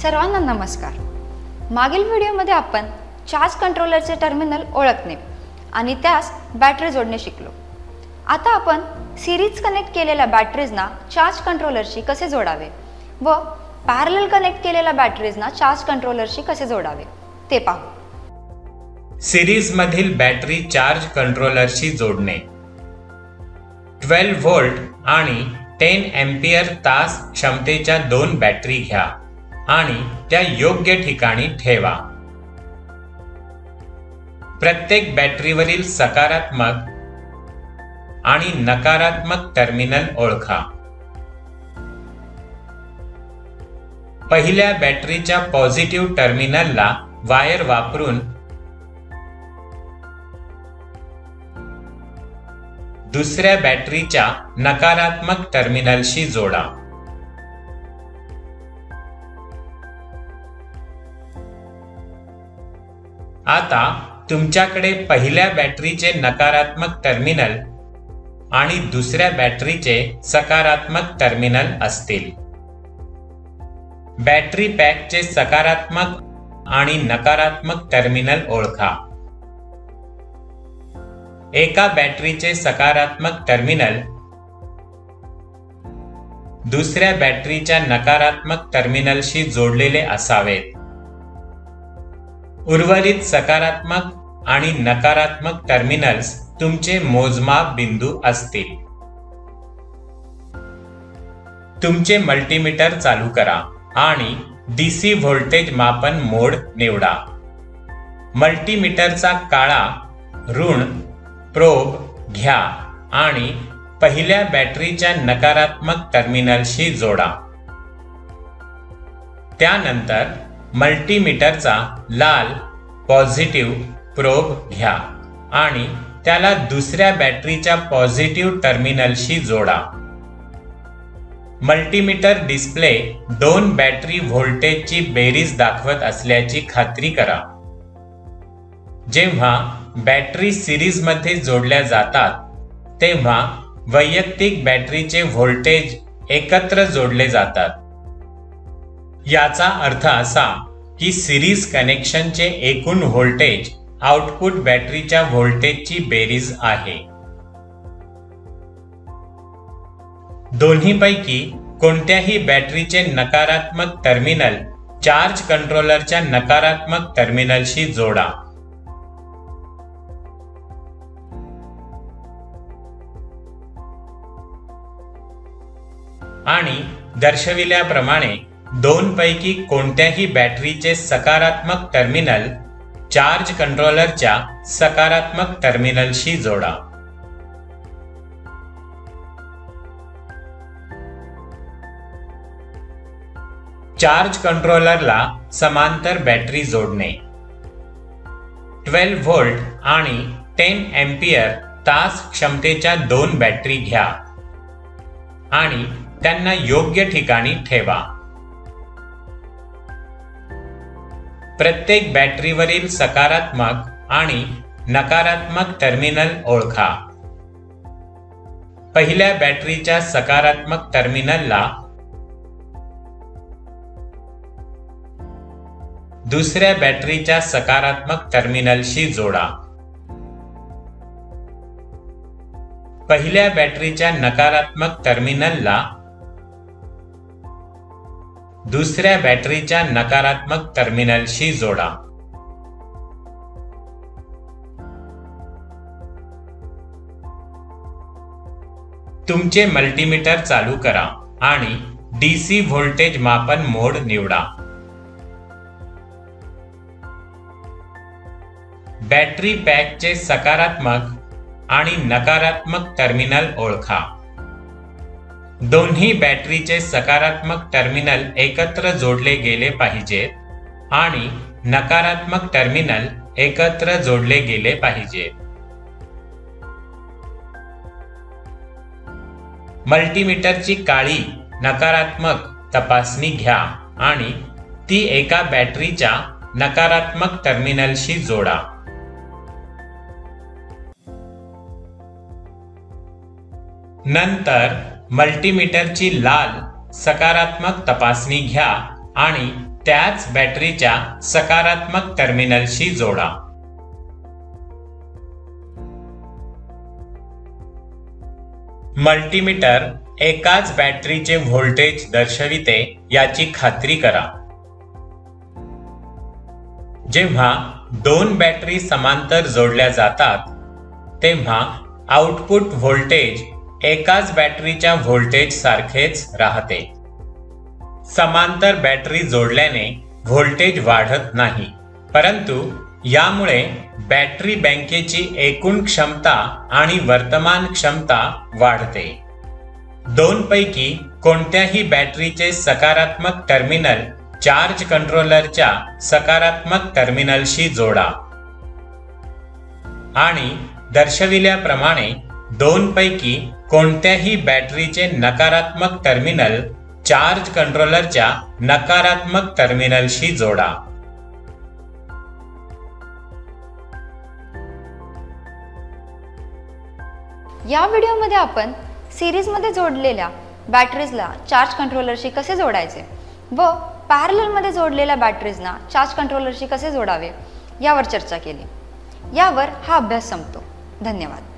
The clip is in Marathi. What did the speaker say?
सर्वांना नमस्कार। मागील व्हिडिओमध्ये आपण चार्ज कंट्रोलरचे टर्मिनल ओळखणे आणि त्यास बॅटरी जोडणे शिकलो। आता आपण सिरीज कनेक्ट केलेल्या बॅटरीजना चार्ज कंट्रोलरशी कसे जोडावे व पॅरलल कनेक्ट केलेल्या बॅटरीजना चार्ज कंट्रोलरशी कसे जोडावे ते पाहू। सिरीज मधील बॅटरी चार्ज कंट्रोलरशी जोडणे। 12 व्होल्ट आणि 10 एम्पियर तास क्षमतेच्या दोन बॅटरी घ्या आणि त्या योग्य ठिकाणी ठेवा। प्रत्येक बॅटरीवरील सकारात्मक आणि नकारात्मक टर्मिनल ओळखा। पहिल्या बॅटरीच्या पॉझिटिव्ह टर्मिनलला वायर वापरून दुसऱ्या बॅटरीच्या नकारात्मक टर्मिनलशी जोडा। आता तुमच्याकडे पहिल्या बॅटरीचे नकारात्मक टर्मिनल आणि दुसऱ्या बॅटरीचे सकारात्मक टर्मिनल असतील। बॅटरी पॅकचे सकारात्मक आणि नकारात्मक टर्मिनल ओळखा। एका बॅटरीचे सकारात्मक टर्मिनल दुसऱ्या बॅटरीच्या नकारात्मक टर्मिनलशी जोडलेले असावेत। उर्वरित सकारात्मक आणि नकारात्मक टर्मिनल्स तुमचे मोजमाप बिंदू असतील। तुमचे मल्टीमीटर चालू करा आणि डीसी व्होल्टेज मापन मोड निवडा। मल्टीमीटरचा काळा ऋण प्रोब घ्या आणि पहिल्या बॅटरीच्या नकारात्मक टर्मिनलशी जोडा। त्यानंतर मल्टीमीटरचा लाल पॉझिटिव्ह प्रोब घ्या आणि त्याला दुसऱ्या बॅटरीच्या पॉझिटिव्ह टर्मिनलशी जोडा। मल्टीमीटर डिस्प्ले दोन बॅटरी व्होल्टेजची बेरीज दाखवत असल्याची खात्री करा। जेव्हा बॅटरी सिरीज मध्ये जोडल्या जातात तेव्हा वैयक्तिक बॅटरीचे व्होल्टेज एकत्र जोडले जातात। याचा अर्थ असा की सिरीज कनेक्शनचे एकूण व्होल्टेज आउटपुट बॅटरीच्या व्होल्टेजची बेरीज आहे। दोन्हीपैकी कोणत्याही बॅटरीचे नकारात्मक टर्मिनल चार्ज कंट्रोलरच्या नकारात्मक टर्मिनलशी जोडा। आणि दर्शविल्याप्रमाणे दोनपैकी कोणत्याही बॅटरीचे सकारात्मक टर्मिनल चार्ज कंट्रोलरच्या सकारात्मक टर्मिनलशी जोडा। चार्ज कंट्रोलरला समांतर बॅटरी जोडणे। 12 व्होल्ट आणि 10 एम्पियर तास क्षमतेच्या दोन बॅटरी घ्या आणि त्यांना योग्य ठिकाणी ठेवा। प्रत्येक बॅटरीवरील सकारात्मक आणि नकारात्मक टर्मिनल ओळखा। पहिल्या बॅटरीच्या सकारात्मक टर्मिनलला दुसऱ्या बॅटरीच्या सकारात्मक टर्मिनलशी जोडा। पहिल्या बॅटरीच्या नकारात्मक टर्मिनलला दुसऱ्या बॅटरीच्या नकारात्मक टर्मिनलशी जोडा। तुमचे मल्टीमीटर चालू करा आणि डीसी व्होल्टेज मापन मोड निवडा। बॅटरी पॅकचे सकारात्मक आणि नकारात्मक टर्मिनल ओळखा। दोन्ही बॅटरीचे सकारात्मक टर्मिनल एकत्र जोडले गेले पाहिजेत आणि नकारात्मक टर्मिनल एकत्र जोडले गेले पाहिजेत। मल्टीमीटरची काळी नकारात्मक तपासणी घ्या आणि ती एका बॅटरीच्या नकारात्मक टर्मिनलशी जोडा। नंतर मल्टीमीटरची लाल सकारात्मक तपासणी घ्या आणि त्याच बॅटरीच्या सकारात्मक टर्मिनलशी जोडा. मल्टीमीटर एकाच बॅटरीचे व्होल्टेज दर्शविते याची खात्री करा. जेव्हा दोन बॅटरी समांतर जोडल्या जातात तेव्हा आउटपुट व्होल्टेज एकाच बॅटरीच्या व्होल्टेज सारखेच राहते. समांतर बॅटरी जोडल्याने व्होल्टेज वाढत नाही, परंतु यामुळे बॅटरी बँकेची एकूण क्षमता आणि वर्तमान क्षमता वाढते. दोनपैकी कोणत्याही बॅटरीचे सकारात्मक टर्मिनल चार्ज कंट्रोलरच्या सकारात्मक टर्मिनलशी जोडा आणि दर्शविल्याप्रमाणे दोनपैकी कोणत्याही बॅटरीचे नकारात्मक टर्मिनल चार्ज कंट्रोलरच्या नकारात्मक टर्मिनलशी जोडा. या व्हिडिओमध्ये आपण सिरीजमध्ये जोडलेल्या बॅटरीजला चार्ज कंट्रोलरशी कसे जोडायचे व पॅरललमध्ये जोडलेल्या बॅटरीजना चार्ज कंट्रोलरशी कसे जोडावे यावर चर्चा केली. यावर हा अभ्यास संपतो. धन्यवाद.